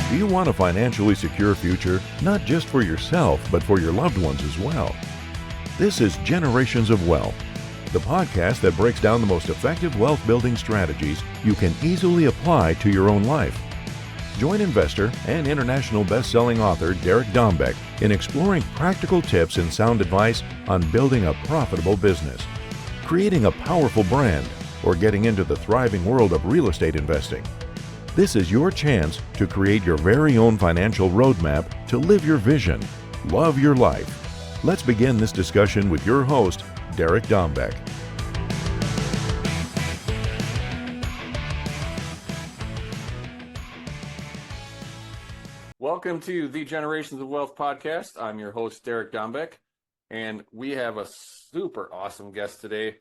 Do you want a financially secure future, not just for yourself, but for your loved ones as well? This is Generations of Wealth, the podcast that breaks down the most effective wealth building strategies you can easily apply to your own life. Join investor and international best-selling author Derek Dombeck in exploring practical tips and sound advice on building a profitable business, creating a powerful brand, or getting into the thriving world of real estate investing. This is your chance to create your very own financial roadmap to live your vision, love your life. Let's begin this discussion with your host, Derek Dombeck. Welcome to the Generations of Wealth podcast. I'm your host, Derek Dombeck, and we have a super awesome guest today.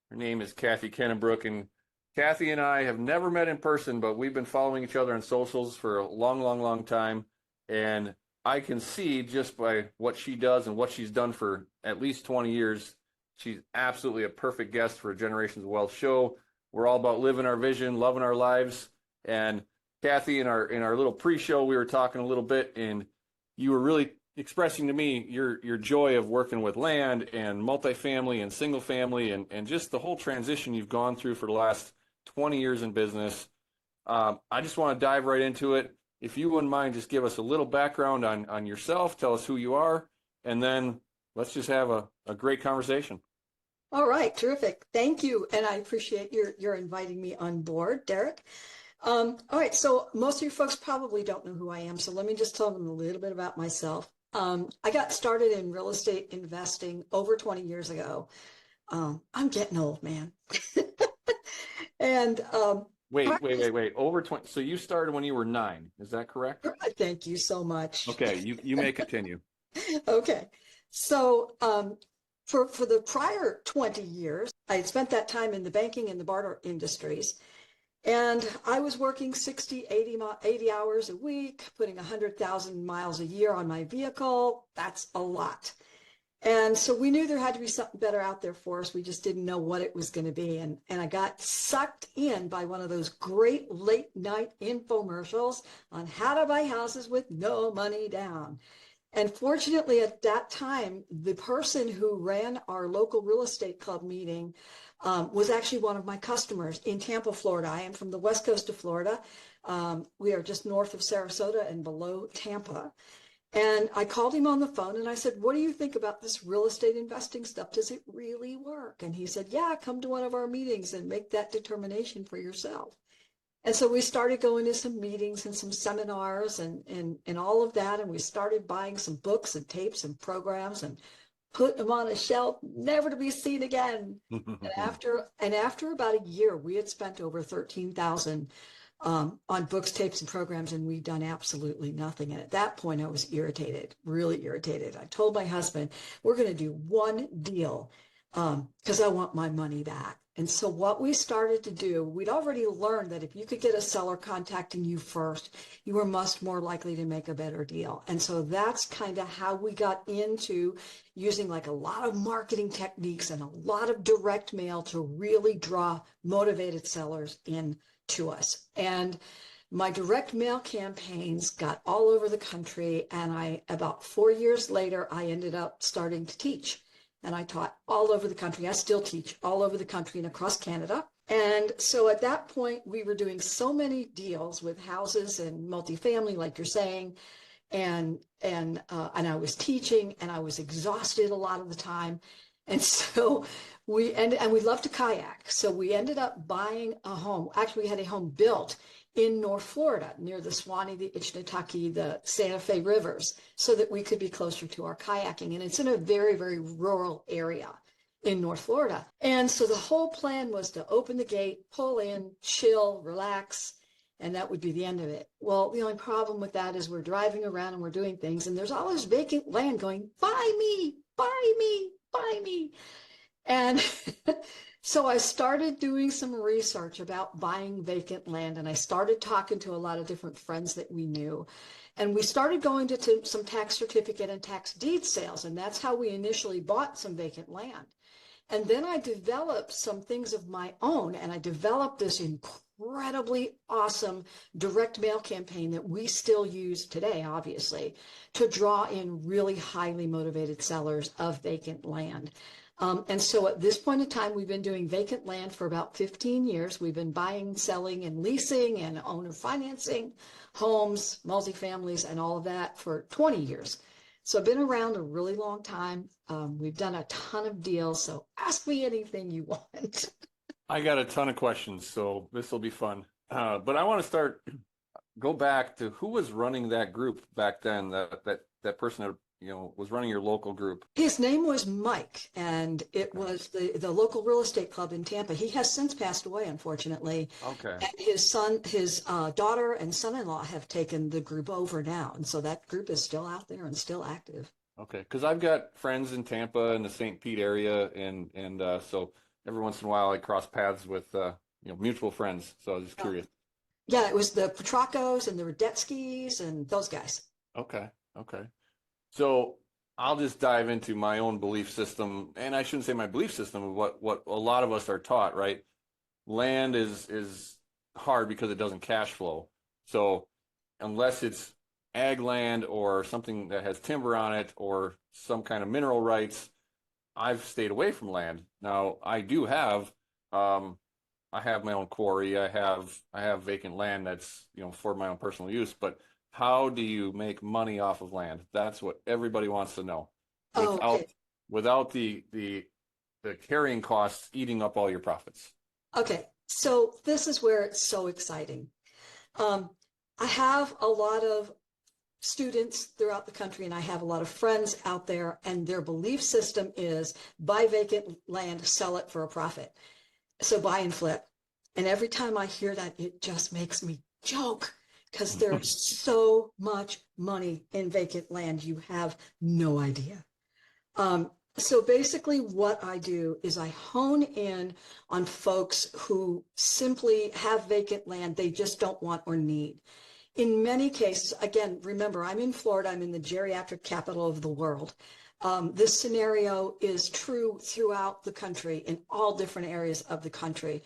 Her name is Kathy Kennebrook, and Kathy and I have never met in person, but we've been following each other on socials for a long time. And I can see just by what she does and what she's done for at least 20 years, she's absolutely a perfect guest for a Generations of Wealth show. We're all about living our vision, loving our lives. And Kathy, in our little pre-show, we were talking a little bit, and you were really expressing to me your joy of working with land and multifamily and single family and just the whole transition you've gone through for the last 20 years in business. I just want to dive right into it. If you wouldn't mind, just give us a little background on yourself, tell us who you are, and then let's just have a great conversation. All right, terrific. Thank you. And I appreciate your inviting me on board, Derek. All right, so most of you folks probably don't know who I am, so let me just tell them a little bit about myself. I got started in real estate investing over 20 years ago. I'm getting old, man. And wait. Over 20. So you started when you were 9. Is that correct? Thank you so much. Okay, you may continue. Okay. So for the prior 20 years, I had spent that time in the banking and the barter industries. And I was working 60, 80 hours a week, putting 100,000 miles a year on my vehicle. That's a lot. And so we knew there had to be something better out there for us. We just didn't know what it was going to be. And I got sucked in by one of those great late night infomercials on how to buy houses with no money down. And fortunately, at that time, the person who ran our local real estate club meeting was actually one of my customers in Tampa, Florida. I am from the west coast of Florida. We are just north of Sarasota and below Tampa. And I called him on the phone and I said, what do you think about this real estate investing stuff? Does it really work? And he said, yeah, come to one of our meetings and make that determination for yourself. And so we started going to some meetings and some seminars and all of that. And we started buying some books and tapes and programs and put them on a shelf, never to be seen again. And after about a year, we had spent over $13,000 on books, tapes, and programs, and we'd done absolutely nothing. And at that point, I was irritated, really irritated. I told my husband, we're going to do one deal because I want my money back. And so what we started to do, we'd already learned that if you could get a seller contacting you first, you were much more likely to make a better deal. And so that's kind of how we got into using like a lot of marketing techniques and a lot of direct mail to really draw motivated sellers in to us. And my direct mail campaigns got all over the country. And about 4 years later, I ended up starting to teach. And I taught all over the country. I still teach all over the country and across Canada. And so at that point, we were doing so many deals with houses and multifamily, like you're saying. And I was teaching and I was exhausted a lot of the time. And so we love to kayak. So we ended up buying a home. Actually, we had a home built in North Florida, near the Swanee, the Ichnataki, the Santa Fe rivers, so that we could be closer to our kayaking. And it's in a very, very rural area in North Florida. And so the whole plan was to open the gate, pull in, chill, relax, and that would be the end of it. Well, the only problem with that is we're driving around and we're doing things, and there's all this vacant land going, buy me, buy me, buy me. And so I started doing some research about buying vacant land, and I started talking to a lot of different friends that we knew. And we started going to some tax certificate and tax deed sales, and that's how we initially bought some vacant land. And then I developed some things of my own, and I developed this incredibly awesome direct mail campaign that we still use today, obviously, to draw in really highly motivated sellers of vacant land. And so at this point in time, we've been doing vacant land for about 15 years. We've been buying, selling, and leasing and owner financing homes, multifamilies, and all of that for 20 years. So I've been around a really long time. We've done a ton of deals. So ask me anything you want. I got a ton of questions, so this will be fun. But I want to go back to who was running that group back then, that person that, was running your local group. His name was Mike, and it was the local real estate club in Tampa. He has since passed away, unfortunately. Okay. And his daughter and son-in-law have taken the group over now. And so that group is still out there and still active. Okay. Because I've got friends in Tampa in the St. Pete area, and so every once in a while I cross paths with, mutual friends. So I was just curious. Yeah, it was the Petracos and the Radetskis and those guys. Okay. Okay. So I'll just dive into my own belief system, and I shouldn't say my belief system, but what a lot of us are taught, right? Land is hard because it doesn't cash flow. So unless it's ag land or something that has timber on it or some kind of mineral rights, I've stayed away from land. Now I do have, I have my own quarry. I have vacant land that's, for my own personal use, but how do you make money off of land? That's what everybody wants to know. Without the carrying costs eating up all your profits. Okay, so this is where it's so exciting. I have a lot of students throughout the country, and I have a lot of friends out there, and their belief system is buy vacant land, sell it for a profit. So buy and flip. And every time I hear that, it just makes me joke, because there's so much money in vacant land, you have no idea. So basically what I do is I hone in on folks who simply have vacant land they just don't want or need. In many cases, again, remember, I'm in Florida, I'm in the geriatric capital of the world. This scenario is true throughout the country, in all different areas of the country.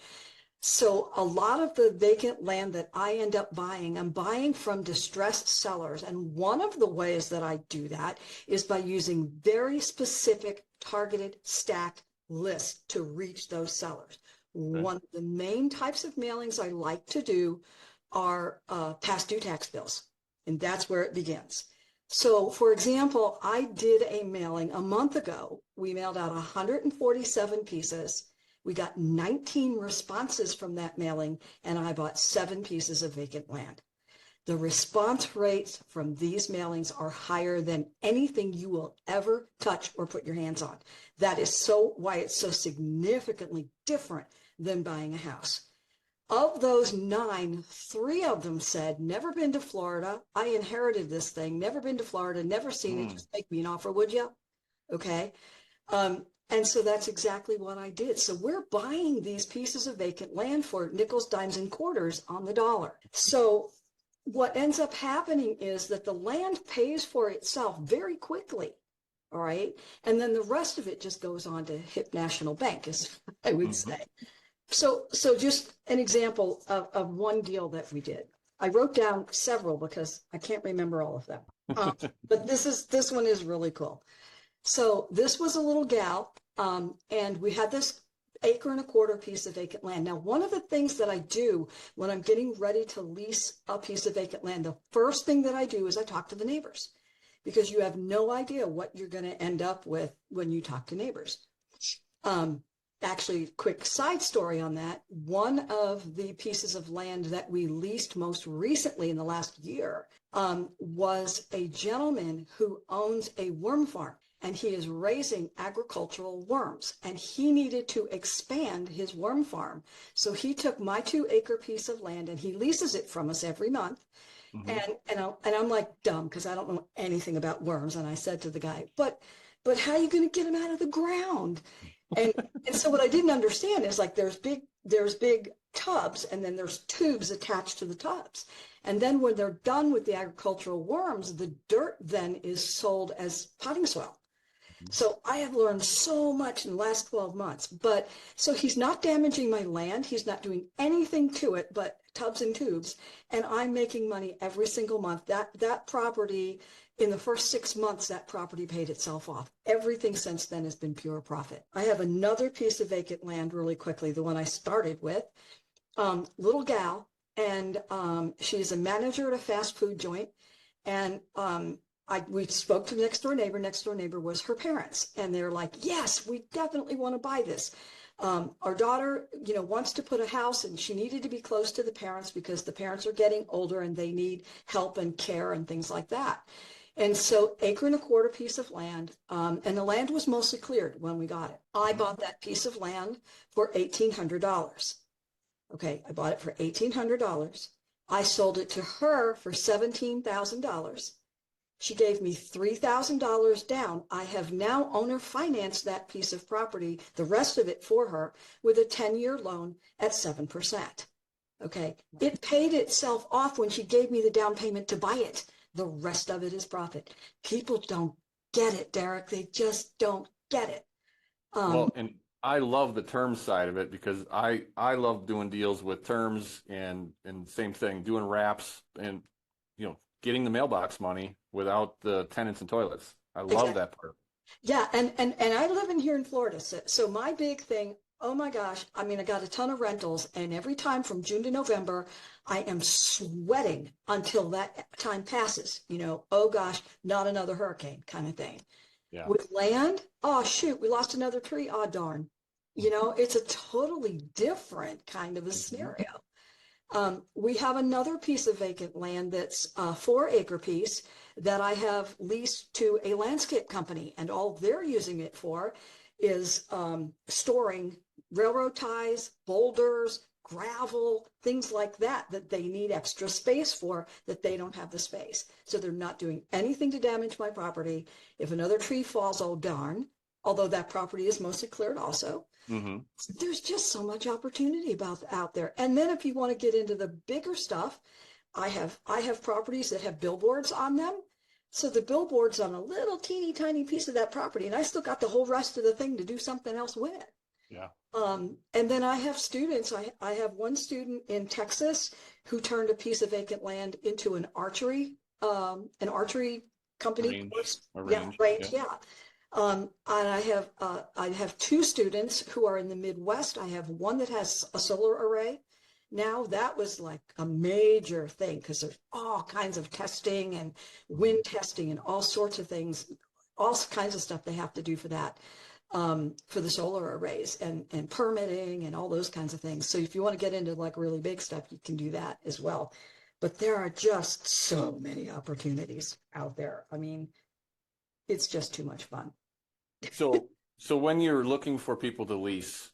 So a lot of the vacant land that I end up buying, I'm buying from distressed sellers. And one of the ways that I do that is by using very specific targeted stacked lists to reach those sellers. Okay. One of the main types of mailings I like to do are past due tax bills. And that's where it begins. So for example, I did a mailing a month ago. We mailed out 147 pieces. We got 19 responses from that mailing, and I bought 7 pieces of vacant land. The response rates from these mailings are higher than anything you will ever touch or put your hands on. That is why it's so significantly different than buying a house. Of those 9, 3 of them said, never been to Florida. I inherited this thing, never been to Florida, never seen it. Just make me an offer, would you? Okay. And so that's exactly what I did. So we're buying these pieces of vacant land for nickels, dimes, and quarters on the dollar. So what ends up happening is that the land pays for itself very quickly, all right? And then the rest of it just goes on to Hip National Bank, as I would say. So just an example of one deal that we did. I wrote down several because I can't remember all of them. But this one is really cool. So this was a little gal, and we had this 1.25 acre piece of vacant land. Now, one of the things that I do when I'm getting ready to lease a piece of vacant land, the first thing that I do is I talk to the neighbors, because you have no idea what you're going to end up with when you talk to neighbors. Actually, quick side story on that. One of the pieces of land that we leased most recently in the last year was a gentleman who owns a worm farm, and he is raising agricultural worms, and he needed to expand his worm farm. So he took my 2-acre piece of land and he leases it from us every month. And I'm like dumb because I don't know anything about worms. And I said to the guy, but how are you going to get them out of the ground? And so what I didn't understand is, like, there's big tubs, and then there's tubes attached to the tubs. And then when they're done with the agricultural worms, the dirt then is sold as potting soil. So I have learned so much in the last 12 months. But so he's not damaging my land. He's not doing anything to it but tubs and tubes. And I'm making money every single month. That property, in the first 6 months, that property paid itself off. Everything since then has been pure profit. I have another piece of vacant land really quickly, the one I started with. Little gal, and she's a manager at a fast food joint. And we spoke to the next door neighbor. Next door neighbor was her parents, and they're like, "Yes, we definitely want to buy this." Our daughter, wants to put a house, and she needed to be close to the parents because the parents are getting older and they need help and care and things like that. And so, acre and a quarter piece of land, and the land was mostly cleared when we got it. I bought that piece of land for $1,800. Okay, I bought it for $1,800. I sold it to her for $17,000. She gave me $3,000 down. I have now owner financed that piece of property, the rest of it for her, with a 10-year loan at 7%. Okay, it paid itself off when she gave me the down payment to buy it. The rest of it is profit. People don't get it, Derek. They just don't get it. Well, and I love the terms side of it because I love doing deals with terms and same thing, doing wraps and getting the mailbox money without the tenants and toilets. I love Exactly. that part. Yeah, and I live in here in Florida, so my big thing, oh my gosh, I mean, I got a ton of rentals, and every time from June to November, I am sweating until that time passes. Oh gosh, not another hurricane kind of thing. Yeah. With land, oh shoot, we lost another tree. Oh darn. It's a totally different kind of a Mhm. scenario. We have another piece of vacant land that's a 4-acre piece that I have leased to a landscape company, and all they're using it for is storing railroad ties, boulders, gravel, things like that they need extra space for that they don't have the space. So they're not doing anything to damage my property. If another tree falls, oh darn, although that property is mostly cleared also. Mm-hmm. There's just so much opportunity out there. And then if you want to get into the bigger stuff, I have properties that have billboards on them. So the billboard's on a little teeny tiny piece of that property, and I still got the whole rest of the thing to do something else with. Yeah. And then I have students. I have one student in Texas who turned a piece of vacant land into an archery company course. A Yeah, range. range. Yeah. Yeah. And I have two students who are in the Midwest. I have one that has a solar array. Now that was like a major thing because there's all kinds of testing and wind testing and all sorts of things, all kinds of stuff they have to do for that, for the solar arrays and permitting and all those kinds of things. So if you want to get into like really big stuff, you can do that as well. But there are just so many opportunities out there. I mean, it's just too much fun. So when you're looking for people to lease,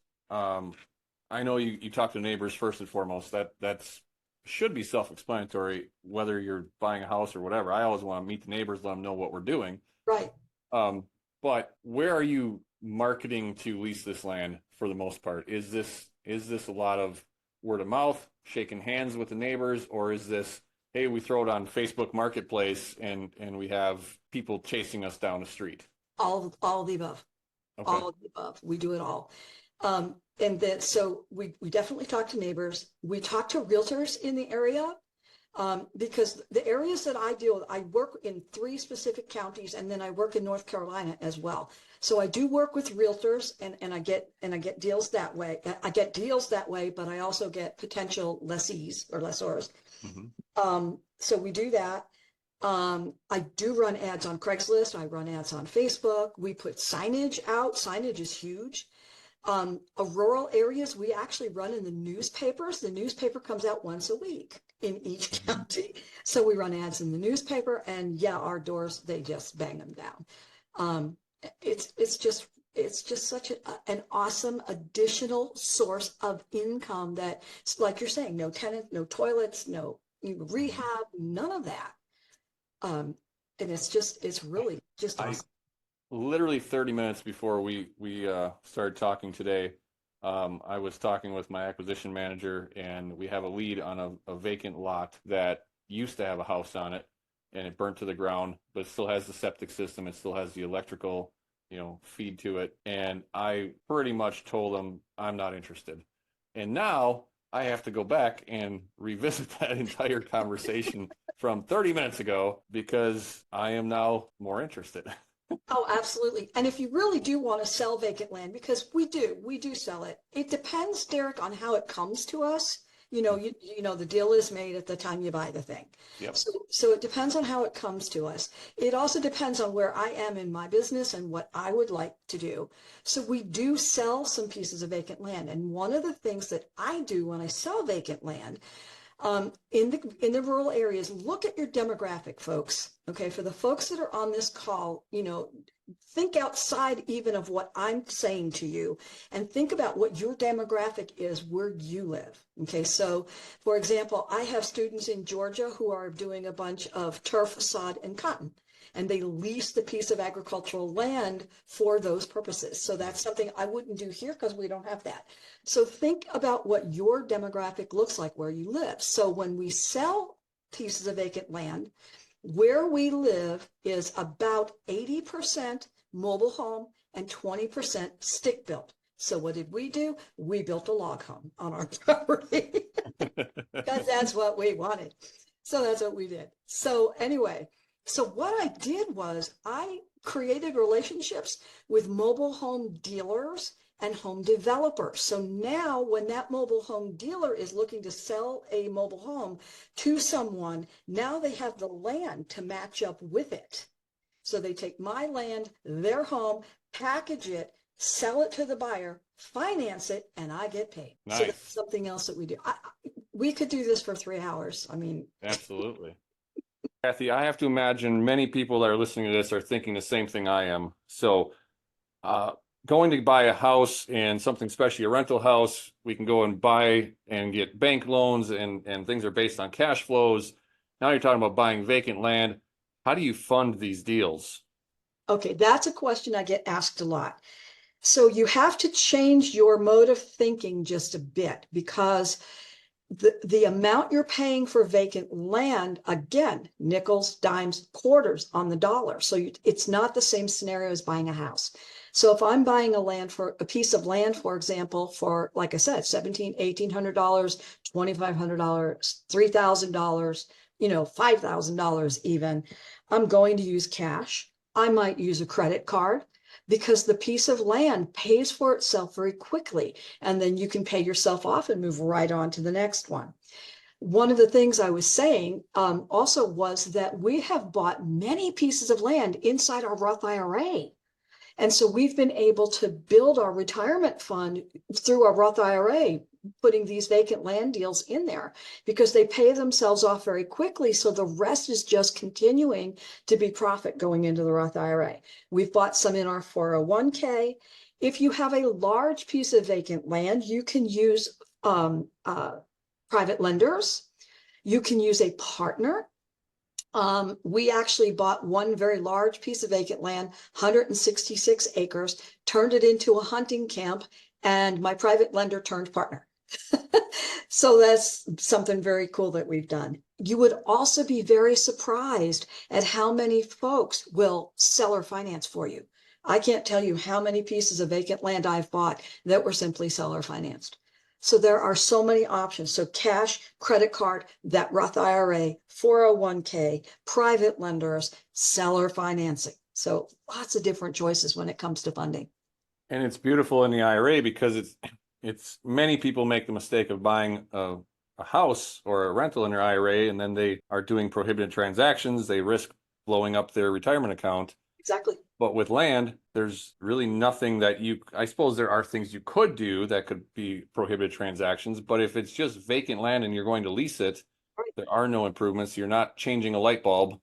I know you talk to neighbors first and foremost. That's should be self-explanatory, whether you're buying a house or whatever. I always want to meet the neighbors, let them know what we're doing. Right. But where are you marketing to lease this land for the most part? Is this a lot of word of mouth, shaking hands with the neighbors, or is this, hey, we throw it on Facebook Marketplace and we have people chasing us down the street? All of the above. Okay. All of the above. We do it all. And then so we definitely talk to neighbors. We talk to realtors in the area, because the areas that I deal with, I work in 3 specific counties, and then I work in North Carolina as well. So I do work with realtors, and I get deals that way. I get deals that way, but I also get potential lessees or lessors. So we do that. I do run ads on Craigslist. I run ads on Facebook. We put signage out. Signage is huge. Rural areas, we actually run in the newspapers. The newspaper comes out once a week in each county. So we run ads in the newspaper, and yeah, our doors, they just bang them down. It's just such an awesome additional source of income that, like you're saying, no tenant, no toilets, no rehab, none of that. And it's really just I awesome. literally 30 minutes before we started talking today, I was talking with my acquisition manager, and we have a lead on a vacant lot that used to have a house on it, and it burnt to the ground, but it still has the septic system, it still has the electrical, feed to it. And I pretty much told them I'm not interested. And now I have to go back and revisit that entire conversation from 30 minutes ago because I am now more interested. Oh, absolutely. And if you really do want to sell vacant land, because we do sell it. It depends, Derek, on how it comes to us. The deal is made at the time you buy the thing. Yep. So it depends on how it comes to us. It also depends on where I am in my business and what I would like to do. So we do sell some pieces of vacant land. And one of the things that I do when I sell vacant land, in the rural areas, look at your demographic, folks. Okay, for the folks that are on this call, think outside even of what I'm saying to you, and think about what your demographic is where you live. Okay, so for example, I have students in Georgia who are doing a bunch of turf, sod, and cotton, and they lease the piece of agricultural land for those purposes. So that's something I wouldn't do here because we don't have that. So think about what your demographic looks like where you live. So when we sell pieces of vacant land, where we live is about 80% mobile home and 20% stick built. So what did we do? We built a log home on our property because that's what we wanted. So that's what we did. So anyway, so what I did was I created relationships with mobile home dealers and home developers. So now when that mobile home dealer is looking to sell a mobile home to someone, now they have the land to match up with it. So they take my land, their home, package it, sell it to the buyer, finance it, and I get paid. Nice. So that's something else that we do. We could do this for 3 hours. I mean, absolutely. Kathy, I have to imagine many people that are listening to this are thinking the same thing I am. So, going to buy a house and something, especially a rental house, we can go and buy and get bank loans and things are based on cash flows. Now you're talking about buying vacant land. How do you fund these deals? Okay, that's a question I get asked a lot. So you have to change your mode of thinking just a bit because the amount you're paying for vacant land, again, nickels, dimes, quarters on the dollar. So it's not the same scenario as buying a house. So if I'm buying a piece of land, for example, for, like I said, $1,700, $1,800, $2,500, $3,000, $5,000 even, I'm going to use cash. I might use a credit card because the piece of land pays for itself very quickly. And then you can pay yourself off and move right on to the next one. One of the things I was saying also was that we have bought many pieces of land inside our Roth IRA. And so we've been able to build our retirement fund through our Roth IRA, putting these vacant land deals in there because they pay themselves off very quickly. So the rest is just continuing to be profit going into the Roth IRA. We've bought some in our 401k. If you have a large piece of vacant land, you can use private lenders. You can use a partner. We actually bought one very large piece of vacant land, 166 acres, turned it into a hunting camp, and my private lender turned partner. So that's something very cool that we've done. You would also be very surprised at how many folks will sell or finance for you. I can't tell you how many pieces of vacant land I've bought that were simply seller financed. So there are so many options. So cash, credit card, that Roth IRA, 401k, private lenders, seller financing. So lots of different choices when it comes to funding. And it's beautiful in the IRA because it's many people make the mistake of buying a house or a rental in their IRA, and then they are doing prohibited transactions. They risk blowing up their retirement account. Exactly. But with land, there's really nothing that I suppose there are things you could do that could be prohibited transactions, but if it's just vacant land and you're going to lease it, Right. there are no improvements. You're not changing a light bulb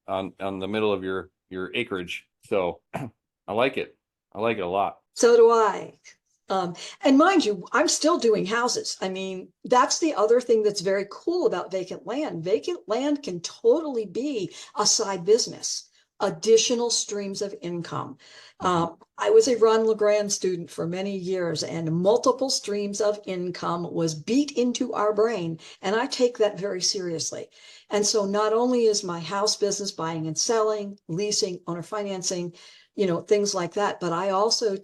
on the middle of your acreage. So I like it. I like it a lot. So do I. And mind you, I'm still doing houses. I mean, that's the other thing that's very cool about vacant land. Vacant land can totally be a side business, additional streams of income. I was a Ron LeGrand student for many years, and multiple streams of income was beat into our brain. And I take that very seriously. And so not only is my house business buying and selling, leasing, owner financing, things like that. But I also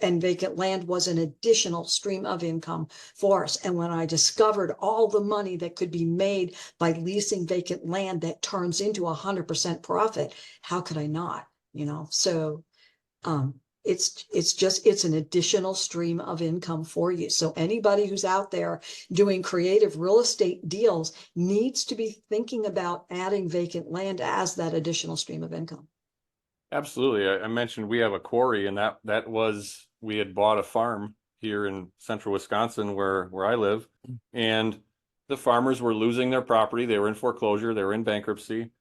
and vacant land was an additional stream of income for us. And when I discovered all the money that could be made by leasing vacant land that turns into 100% profit, how could I not? So it's an additional stream of income for you. So anybody who's out there doing creative real estate deals needs to be thinking about adding vacant land as that additional stream of income. Absolutely. I mentioned we have a quarry, and that was, we had bought a farm here in central Wisconsin where I live, and the farmers were losing their property. They were in foreclosure. They were in bankruptcy.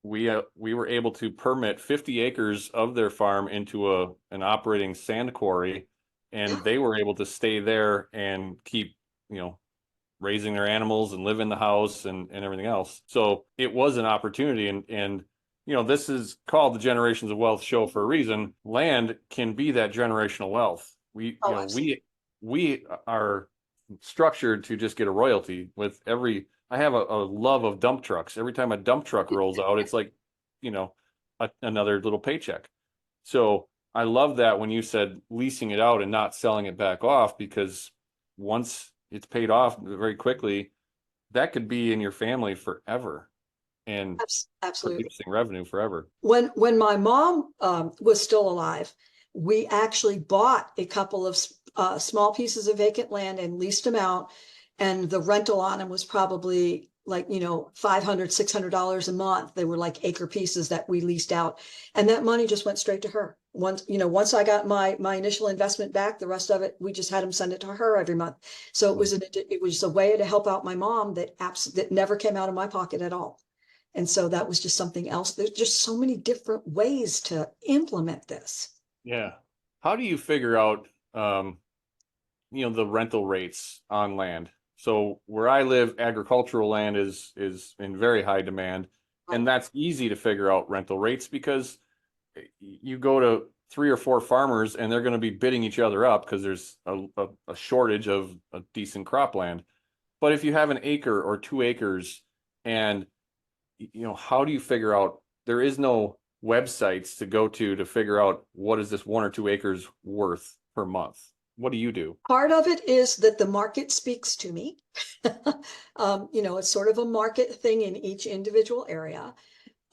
We were able to permit 50 acres of their farm into an operating sand quarry, and they were able to stay there and keep, raising their animals and live in the house and everything else. So it was an opportunity, and this is called the Generations of Wealth show for a reason. Land can be that generational wealth. We are structured to just get a royalty with every. I have a love of dump trucks. Every time a dump truck rolls out, it's like, another little paycheck. So I love that when you said leasing it out and not selling it back off, because once it's paid off very quickly, that could be in your family forever and absolutely producing revenue forever. When my mom was still alive, we actually bought a couple of small pieces of vacant land and leased them out, and the rental on them was probably like $500, $600 a month. They were like acre pieces that we leased out, and that money just went straight to her. Once I got my initial investment back, the rest of it, we just had them send it to her every month. So it was a way to help out my mom that never came out of my pocket at all. And so that was just something else. There's just so many different ways to implement this. Yeah. How do you figure out, the rental rates on land? So where I live, agricultural land is in very high demand, and that's easy to figure out rental rates because you go to 3 or 4 farmers and they're going to be bidding each other up because there's a shortage of a decent cropland. But if you have an acre or 2 acres, and how do you figure out? There is no websites to go to figure out what is this 1 or 2 acres worth per month. What do you do? Part of it is that the market speaks to me. It's sort of a market thing in each individual area.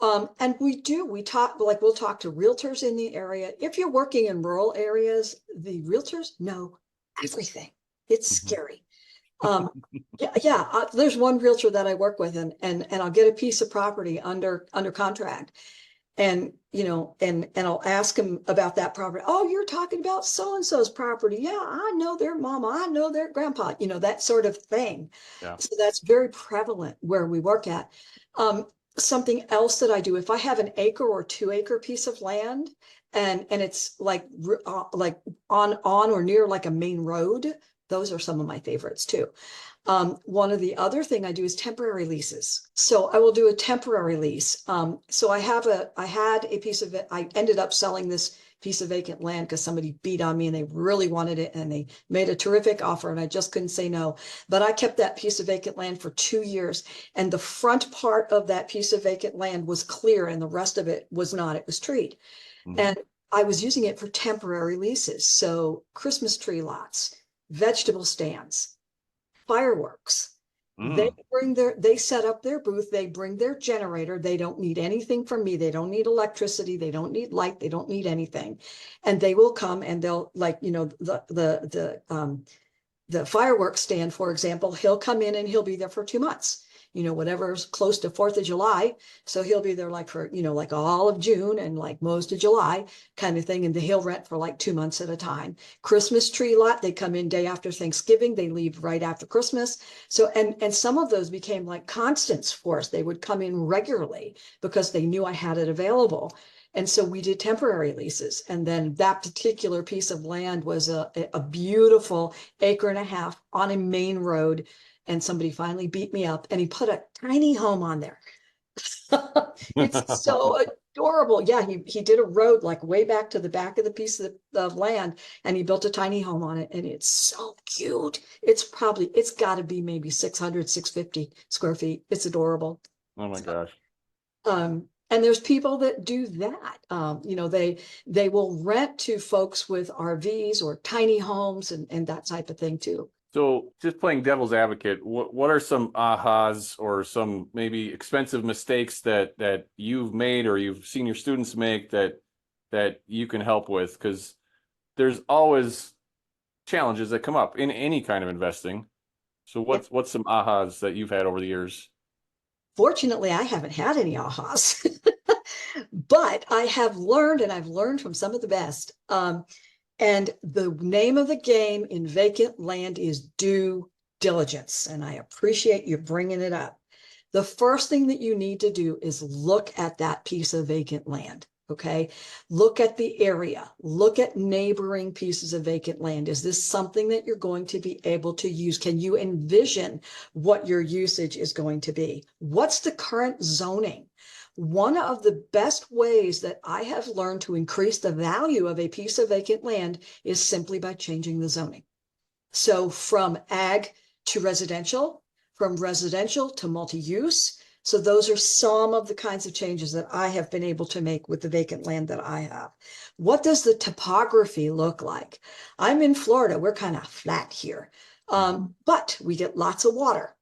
And we'll talk to realtors in the area. If you're working in rural areas, the realtors know everything. It's scary. There's one realtor that I work with, and I'll get a piece of property under contract, and I'll ask him about that property. Oh, you're talking about so and so's property. Yeah, I know their mama, I know their grandpa, that sort of thing. Yeah. So that's very prevalent where we work at. Something else that I do, if I have an acre or 2 acre piece of land, and it's like on or near like a main road, those are some of my favorites too. One of the other thing I do is temporary leases. So I will do a temporary lease. So I had a piece of it. I ended up selling this piece of vacant land because somebody beat on me and they really wanted it, and they made a terrific offer, and I just couldn't say no. But I kept that piece of vacant land for 2 years, and the front part of that piece of vacant land was clear and the rest of it was not. It was treed. Mm-hmm. And I was using it for temporary leases. So Christmas tree lots, vegetable stands, fireworks. They set up their booth, they bring their generator, they don't need anything from me, they don't need electricity, they don't need light, they don't need anything. And they will come and they'll the fireworks stand, for example, he'll come in and he'll be there for 2 months. Whatever's close to 4th of July. So he'll be there like for, like all of June and like most of July kind of thing. And he'll rent for like 2 months at a time. Christmas tree lot, they come in day after Thanksgiving. They leave right after Christmas. So, and some of those became like constants for us. They would come in regularly because they knew I had it available. And so we did temporary leases. And then that particular piece of land was a beautiful 1.5 acres on a main road. And somebody finally beat me up and he put a tiny home on there. It's so adorable. Yeah, he did a road like way back to the back of the piece of land, and he built a tiny home on it, and it's so cute. It's got to be maybe 600, 650 square feet. It's adorable. Oh my gosh. And there's people that do that. They will rent to folks with RVs or tiny homes and that type of thing too. So just playing devil's advocate, what are some ahas or some maybe expensive mistakes that you've made or you've seen your students make that you can help with? Because there's always challenges that come up in any kind of investing. So what's some ahas that you've had over the years? Fortunately, I haven't had any ahas, but I have learned, and I've learned from some of the best. And the name of the game in vacant land is due diligence. And I appreciate you bringing it up. The first thing that you need to do is look at that piece of vacant land. Okay. Look at the area, look at neighboring pieces of vacant land. Is this something that you're going to be able to use? Can you envision what your usage is going to be? What's the current zoning? One of the best ways that I have learned to increase the value of a piece of vacant land is simply by changing the zoning. So from ag to residential, from residential to multi-use. So those are some of the kinds of changes that I have been able to make with the vacant land that I have. What does the topography look like? I'm in Florida. We're kind of flat here, but we get lots of water.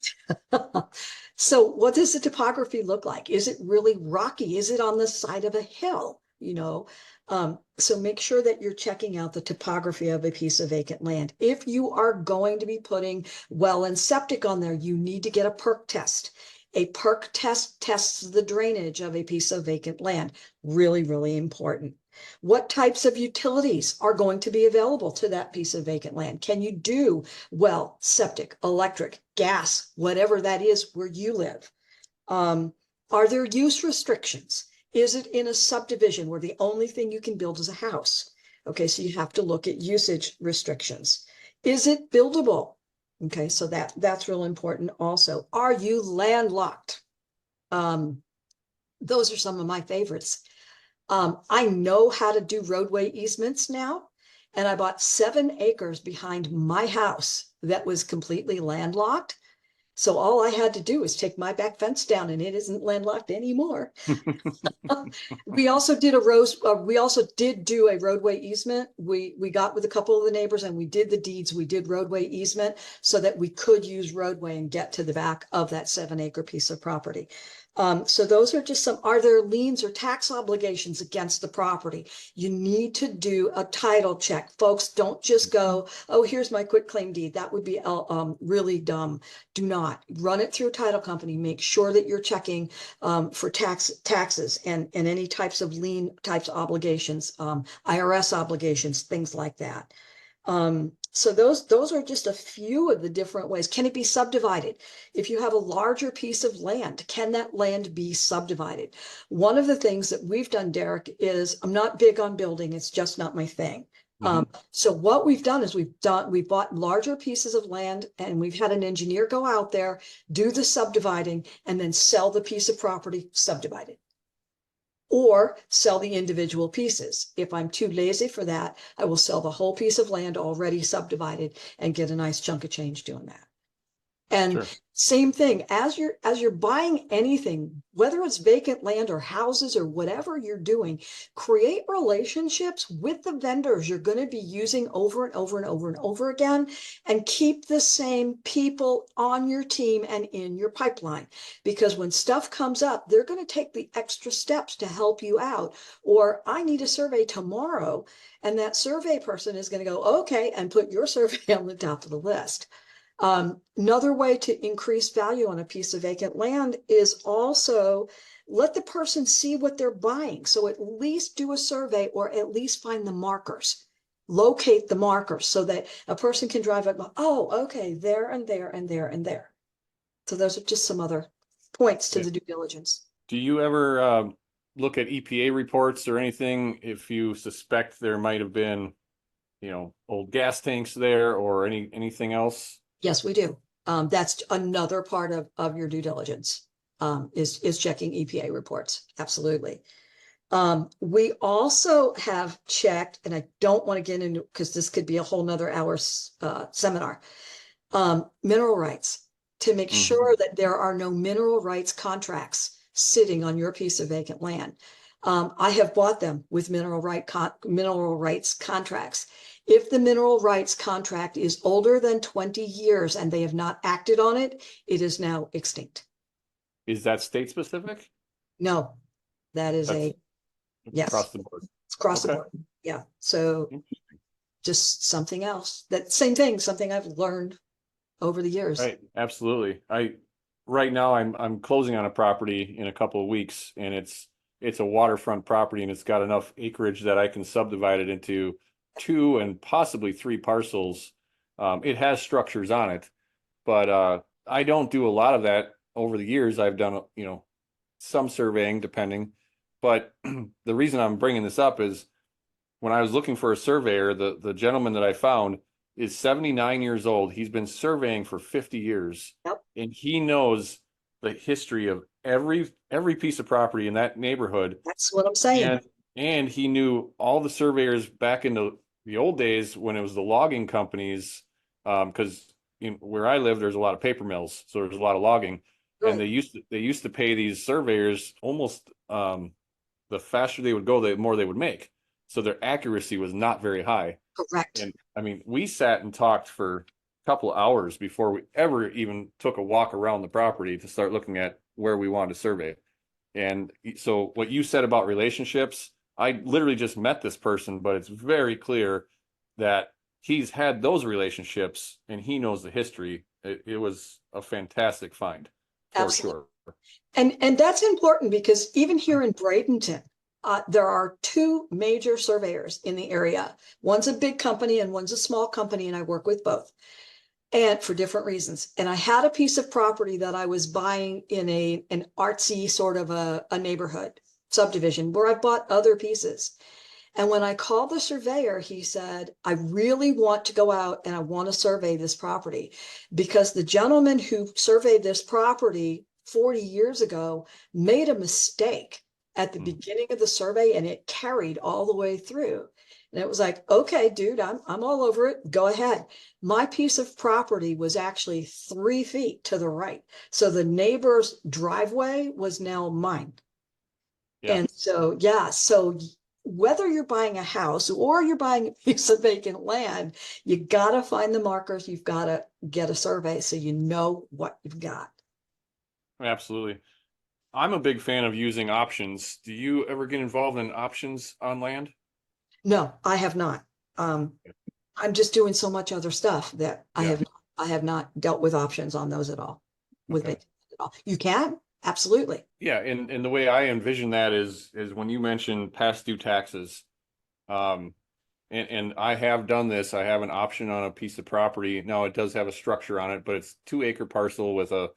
So what does the topography look like? Is it really rocky? Is it on the side of a hill? So make sure that you're checking out the topography of a piece of vacant land. If you are going to be putting well and septic on there, you need to get a perk test. A perk test tests the drainage of a piece of vacant land. Really, really important. What types of utilities are going to be available to that piece of vacant land? Can you do well, septic, electric, gas, whatever that is where you live? Are there use restrictions? Is it in a subdivision where the only thing you can build is a house? Okay, so you have to look at usage restrictions. Is it buildable? Okay, so that's real important also. Are you landlocked? Those are some of my favorites. I know how to do roadway easements now, and I bought 7 acres behind my house that was completely landlocked. So all I had to do was take my back fence down, and it isn't landlocked anymore. We also did do a roadway easement. We got with a couple of the neighbors and we did the deeds. We did roadway easement so that we could use roadway and get to the back of that 7-acre piece of property. So those are just some. Are there liens or tax obligations against the property? You need to do a title check. Folks, don't just go, oh, here's my quitclaim deed. That would be really dumb. Do not. Run it through a title company. Make sure that you're checking for taxes and any types of lien types obligations, IRS obligations, things like that. So those are just a few of the different ways. Can it be subdivided? If you have a larger piece of land, can that land be subdivided? One of the things that we've done, Derek, is I'm not big on building. It's just not my thing. So what we've done is we've bought larger pieces of land and we've had an engineer go out there, do the subdividing, and then sell the piece of property subdivided. Or sell the individual pieces. If I'm too lazy for that, I will sell the whole piece of land already subdivided and get a nice chunk of change doing that. And Sure. Same thing, as you're buying anything, whether it's vacant land or houses or whatever you're doing, create relationships with the vendors you're going to be using over and over and over and over again, and keep the same people on your team and in your pipeline. Because when stuff comes up, they're going to take the extra steps to help you out. Or I need a survey tomorrow, and that survey person is going to go, okay, and put your survey on the top of the list. Another way to increase value on a piece of vacant land is also let the person see what they're buying. So at least do a survey or at least find the markers, locate the markers so that a person can drive up, oh, okay, there and there and there and there. So those are just some other points to the due diligence. Do you ever look at EPA reports or anything if you suspect there might have been, old gas tanks there or anything else? Yes, we do. That's another part of your due diligence, is checking EPA reports. Absolutely. We also have checked, and I don't want to get into, because this could be a whole nother hour's seminar, mineral rights, to make sure that there are no mineral rights contracts sitting on your piece of vacant land. I have bought them with mineral rights contracts. If the mineral rights contract is older than 20 years and they have not acted on it, it is now extinct. Is that state specific? No, that is That's yes, across the board. it's across the Okay. board. Yeah. So Interesting. just something else. That same thing, something I've learned over the years. Right. Absolutely. Right now I'm closing on a property in a couple of weeks, and it's a waterfront property, and it's got enough acreage that I can subdivide it into 2 and possibly 3 parcels. It has structures on it, but I don't do a lot of that over the years. I've done, some surveying depending, but the reason I'm bringing this up is when I was looking for a surveyor, the gentleman that I found is 79 years old. He's been surveying for 50 years. Yep. And he knows the history of every piece of property in that neighborhood. That's what I'm saying. And he knew all the surveyors back in the old days when it was the logging companies, because where I live, there's a lot of paper mills, so there's a lot of logging. Right. And they used to pay these surveyors almost the faster they would go, the more they would make. So their accuracy was not very high. Correct. And I mean, we sat and talked for a couple of hours before we ever even took a walk around the property to start looking at where we wanted to survey. And so what you said about relationships, I literally just met this person, but it's very clear that he's had those relationships and he knows the history. It was a fantastic find for Absolutely. sure. And that's important because even here in Bradenton, there are 2 major surveyors in the area. One's a big company and one's a small company, and I work with both, and for different reasons. And I had a piece of property that I was buying in an artsy sort of a neighborhood subdivision where I bought other pieces. And when I called the surveyor, he said, I really want to go out and I want to survey this property because the gentleman who surveyed this property 40 years ago made a mistake at the beginning of the survey, and it carried all the way through. And it was like, okay, dude, I'm all over it. Go ahead. My piece of property was actually 3 feet to the right. So the neighbor's driveway was now mine. Yeah. And so, so whether you're buying a house or you're buying a piece of vacant land, you got to find the markers. You've got to get a survey so you know what you've got. Absolutely. I'm a big fan of using options. Do you ever get involved in options on land? No, I have not. I'm just doing so much other stuff that I have not dealt with options on those at all. With it at all. You can? Absolutely. Yeah, and the way I envision that is when you mentioned past due taxes. And I have done this. I have an option on a piece of property. Now it does have a structure on it, but it's 2-acre parcel with a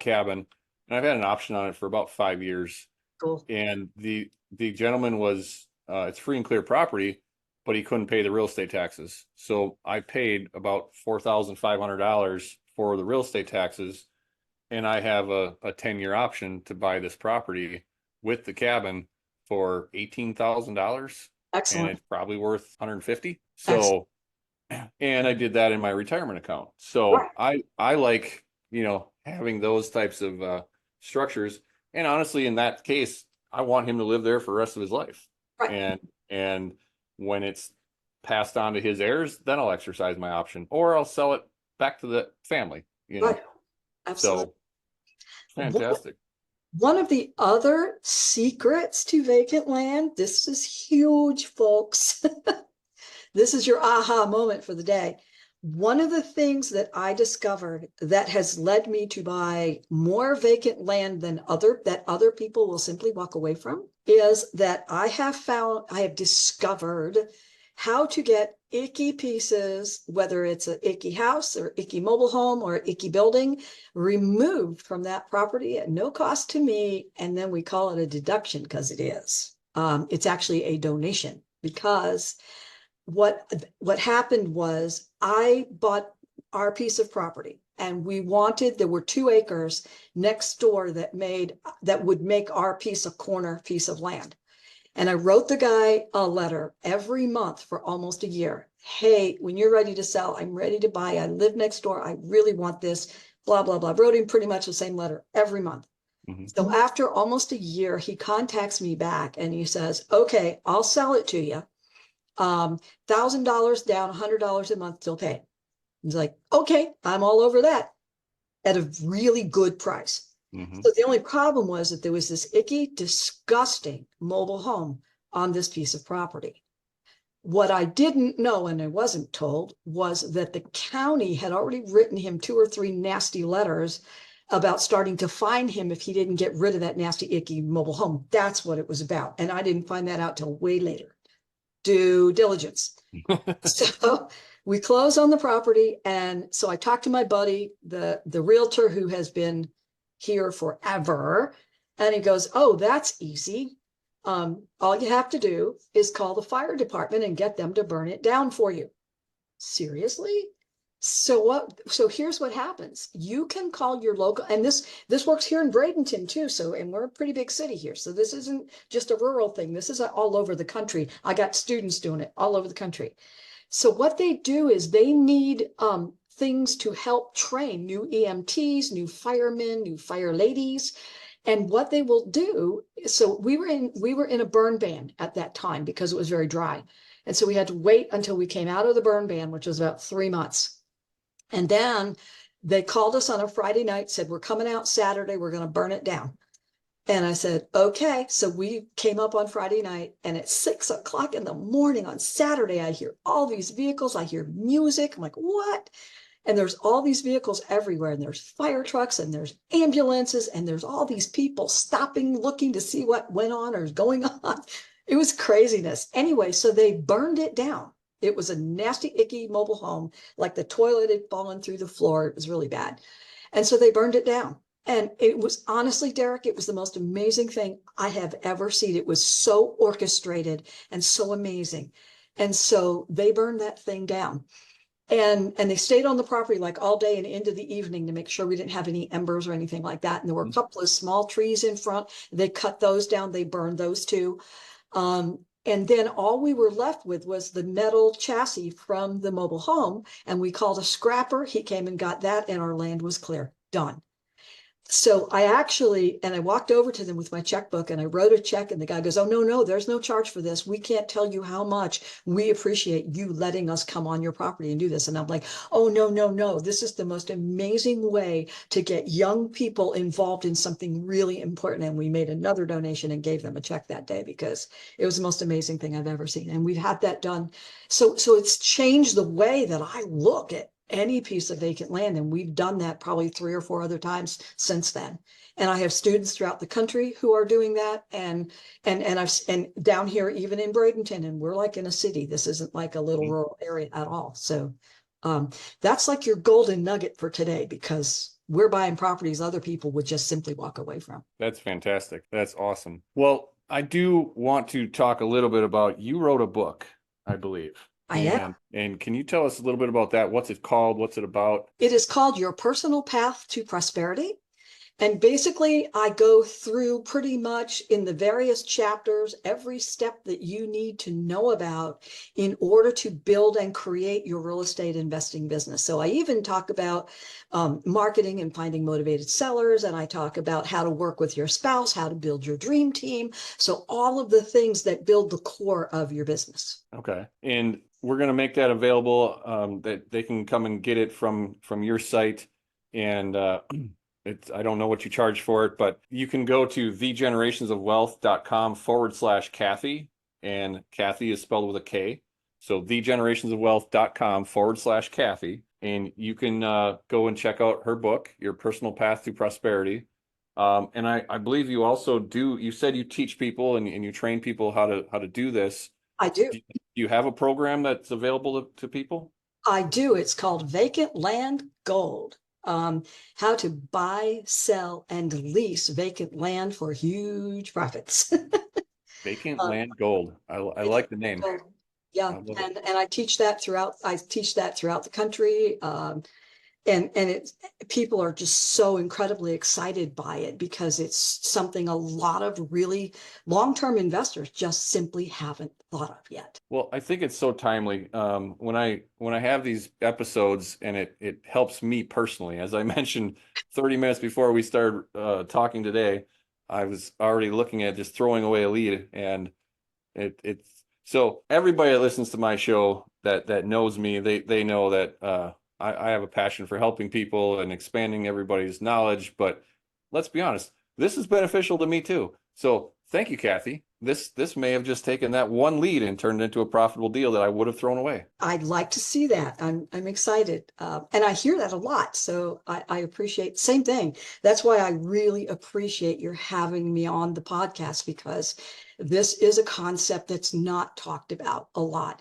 cabin. And I've had an option on it for about 5 years. Cool. And the gentleman was it's free and clear property, but he couldn't pay the real estate taxes. So I paid about $4,500 for the real estate taxes, and I have a 10-year option to buy this property with the cabin for $18,000. Excellent. And it's probably worth $150,000. So, and I did that in my retirement account. So right. I like, having those types of structures. And honestly, in that case, I want him to live there for the rest of his life. Right. And when it's passed on to his heirs, then I'll exercise my option, or I'll sell it back to the family. Right. Absolutely. So fantastic. One of the other secrets to vacant land, this is huge, folks. This is your aha moment for the day. One of the things that I discovered that has led me to buy more vacant land than other people will simply walk away from is that I have discovered how to get icky pieces, whether it's an icky house or icky mobile home or icky building, removed from that property at no cost to me. And then we call it a deduction because it is. It's actually a donation because what happened was I bought our piece of property and there were 2 acres next door that would make our piece a corner piece of land. And I wrote the guy a letter every month for almost a year. Hey, when you're ready to sell, I'm ready to buy. I live next door. I really want this, blah, blah, blah. I wrote him pretty much the same letter every month. So after almost a year, he contacts me back and he says, okay, I'll sell it to you. $1,000 down, $100 a month till pay. He's like, okay, I'm all over that at a really good price. So the only problem was that there was this icky, disgusting mobile home on this piece of property. What I didn't know, and I wasn't told, was that the county had already written him 2 or 3 nasty letters about starting to fine him if he didn't get rid of that nasty, icky mobile home. That's what it was about. And I didn't find that out till way later. Due diligence. So we close on the property. And so I talked to my buddy, the realtor who has been here forever. And he goes, oh, that's easy. All you have to do is call the fire department and get them to burn it down for you. Seriously? So here's what happens. You can call your local, and this works here in Bradenton too. So, and we're a pretty big city here. So this isn't just a rural thing. This is all over the country. I got students doing it all over the country. So what they do is they need things to help train new EMTs, new firemen, new fire ladies. And what they will do, so we were in a burn ban at that time because it was very dry. And so we had to wait until we came out of the burn ban, which was about 3 months. And then they called us on a Friday night, said, we're coming out Saturday, we're going to burn it down. And I said, okay. So we came up on Friday night, and at 6 o'clock in the morning on Saturday, I hear all these vehicles, I hear music. I'm like, what? And there's all these vehicles everywhere, and there's fire trucks, and there's ambulances, and there's all these people stopping, looking to see what went on or is going on. It was craziness. Anyway, so they burned it down. It was a nasty, icky mobile home, like the toilet had fallen through the floor. It was really bad. And so they burned it down. And it was honestly, Derek, it was the most amazing thing I have ever seen. It was so orchestrated and so amazing. And so they burned that thing down. And they stayed on the property like all day and into the evening to make sure we didn't have any embers or anything like that. And there were a couple of small trees in front. They cut those down. They burned those too. And then all we were left with was the metal chassis from the mobile home. And we called a scrapper. He came and got that, and our land was clear. Done. So I walked over to them with my checkbook and I wrote a check, and the guy goes, oh, no, there's no charge for this. We can't tell you how much we appreciate you letting us come on your property and do this. And I'm like, oh, no. This is the most amazing way to get young people involved in something really important. And we made another donation and gave them a check that day because it was the most amazing thing I've ever seen. And we've had that done. So it's changed the way that I look at any piece of vacant land. And we've done that probably 3 or 4 other times since then. And I have students throughout the country who are doing that. And down here, even in Bradenton, and we're like in a city. This isn't like a little rural area at all. So that's like your golden nugget for today, because we're buying properties other people would just simply walk away from. That's fantastic. That's awesome. Well, I do want to talk a little bit about, you wrote a book, I believe. I am. And can you tell us a little bit about that? What's it called? What's it about? It is called Your Personal Path to Prosperity. And basically, I go through pretty much in the various chapters every step that you need to know about in order to build and create your real estate investing business. So I even talk about marketing and finding motivated sellers, and I talk about how to work with your spouse, how to build your dream team. So all of the things that build the core of your business. Okay. And we're going to make that available, that they can come and get it from your site. And I don't know what you charge for it, but you can go to thegenerationsofwealth.com/Kathy, and Kathy is spelled with a K. So thegenerationsofwealth.com/Kathy, and you can go and check out her book, Your Personal Path to Prosperity. And I believe you also you said you teach people and you train people how to do this. I do. Do you have a program that's available to people? I do. It's called Vacant Land Gold. How to buy, sell, and lease vacant land for huge profits. Vacant Land Gold. I like the name. Yeah, and I teach that throughout. I teach that throughout the country. and it's, people are just so incredibly excited by it because it's something a lot of really long-term investors just simply haven't thought of yet. Well, I think it's so timely. When I have these episodes, and it helps me personally. As I mentioned 30 minutes before we started talking today, I was already looking at just throwing away a lead, and it's so everybody that listens to my show that knows me, they know that I have a passion for helping people and expanding everybody's knowledge. But let's be honest, this is beneficial to me too. So thank you, Kathy. This may have just taken that one lead and turned it into a profitable deal that I would have thrown away. I'd like to see that. I'm excited. And I hear that a lot. So I appreciate, same thing. That's why I really appreciate your having me on the podcast, because this is a concept that's not talked about a lot.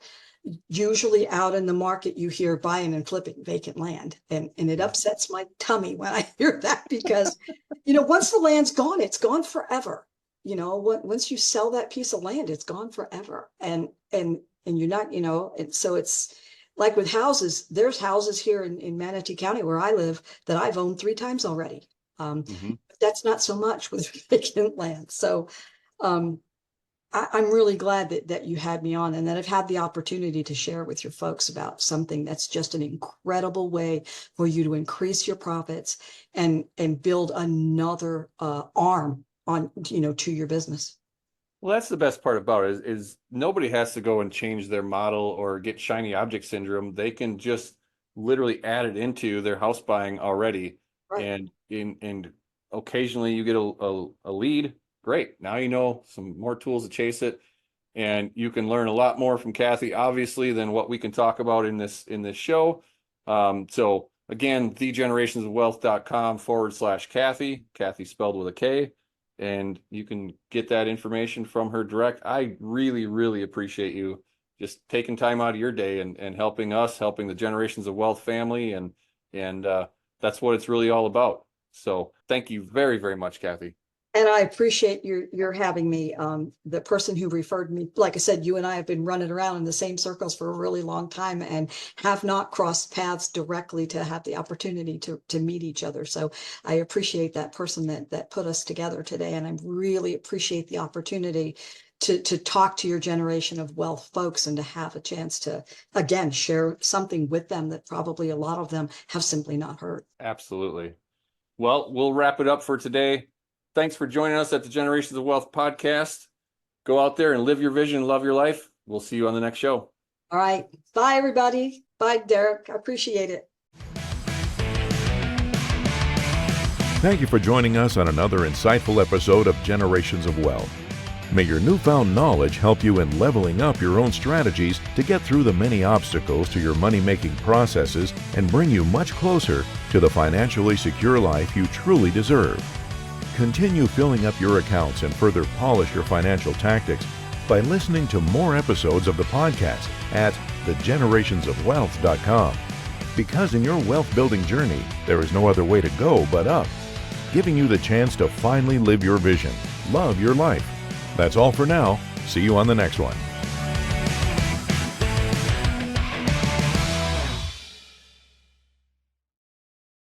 Usually out in the market, you hear buying and flipping vacant land. And it upsets my tummy when I hear that, because, once the land's gone, it's gone forever. Once you sell that piece of land, it's gone forever. And you're not, and so it's like with houses. There's houses here in Manatee County where I live that I've owned 3 times already. That's not so much with vacant land. So I'm really glad that you had me on, and that I've had the opportunity to share with your folks about something that's just an incredible way for you to increase your profits and build another arm on, to your business. Well, that's the best part about it is nobody has to go and change their model or get shiny object syndrome. They can just literally add it into their house buying already. Right. And occasionally you get a lead. Great. Now you know some more tools to chase it, and you can learn a lot more from Kathy, obviously, than what we can talk about in this show. So again, thegenerationsofwealth.com/Kathy, Kathy spelled with a K, and you can get that information from her direct. I really, really appreciate you just taking time out of your day and helping us, helping the Generations of Wealth family, and that's what it's really all about. So thank you very, very much, Kathy. And I appreciate your having me. The person who referred me, like I said, you and I have been running around in the same circles for a really long time and have not crossed paths directly to have the opportunity to meet each other. So I appreciate that person that put us together today. And I really appreciate the opportunity to talk to your Generation of Wealth folks and to have a chance to, again, share something with them that probably a lot of them have simply not heard. Absolutely. Well, we'll wrap it up for today. Thanks for joining us at the Generations of Wealth podcast. Go out there and live your vision, love your life. We'll see you on the next show. All right. Bye, everybody. Bye, Derek. I appreciate it. Thank you for joining us on another insightful episode of Generations of Wealth. May your newfound knowledge help you in leveling up your own strategies to get through the many obstacles to your money-making processes and bring you much closer to the financially secure life you truly deserve. Continue filling up your accounts and further polish your financial tactics by listening to more episodes of the podcast at thegenerationsofwealth.com. Because in your wealth building journey, there is no other way to go but up, giving you the chance to finally live your vision, love your life. That's all for now. See you on the next one.